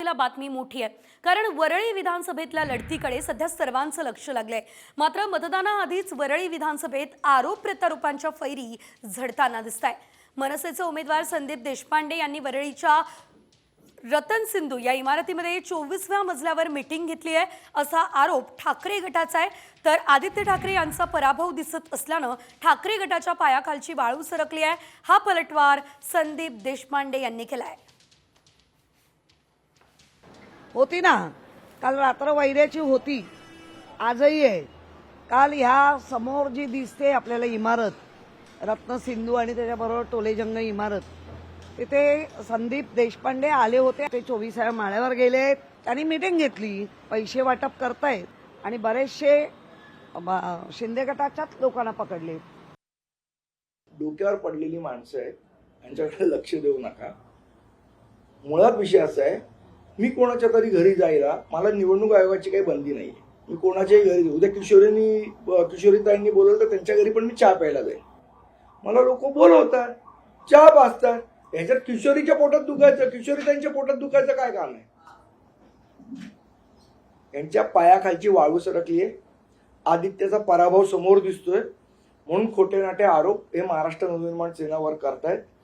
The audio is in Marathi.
असलेला बातमी मोठी आहे, कारण वरळी विधानसभेतल्या लढतीकडे सध्या सर्वांचं लक्ष लागलंय। मात्र मतदानाआधीच वरळी विधानसभेत आरोप प्रत्यारोपांच्या फैरी झडताना दिसताय। मनसेचे उमेदवार संदीप देशपांडे यांनी वरळीच्या रतन सिंधू या इमारतीमध्ये 24व्या मजल्यावर मीटिंग घेतली आहे असा आरोप ठाकरे गटाचा आहे। तर आदित्य ठाकरे यांचा पराभव दिसत असल्यानं ठाकरे गटाच्या पायाखालची वाळू सरकली आहे। हा पलटवार संदीप देशपांडे यांनी केलाय। होती ना, काल रात्र वैऱ्याची होती, आजही आहे। काल ह्या समोर जी दिसते आपल्याला इमारत रत्न सिंधू आणि त्याच्याबरोबर टोलेजंग इमारत, तिथे संदीप देशपांडे आले होते। ते 24व्या माळ्यावर गेले, त्यांनी मीटिंग घेतली, पैसे वाटप करतायत आणि बरेचसे शिंदे गटाच्याच लोकांना पकडले। डोक्यावर पडलेली माणसं आहेत, यांच्याकडे लक्ष देऊ नका। मुळात विषय असा आहे, मी कोणाच्या तरी घरी जायला, मला निवडणूक आयोगाची काही बंदी नाही। मी कोणाच्याही घरी, उद्या किशोरीताईंनी बोलवलं तर त्यांच्या घरी पण मी चहा प्यायला जाईल। मला लोक बोलवतात, चहा पाजतात, ह्याच्यात किशोरीच्या पोटात दुखायचं, किशोरीताईंच्या पोटात दुखायचं काय काम आहे? यांच्या पायाखालची वाळू सरकली आहे। आदित्यचा पराभव समोर दिसतोय म्हणून खोटे नाटे आरोप हे महाराष्ट्र नवनिर्माण सेनावर करतायत।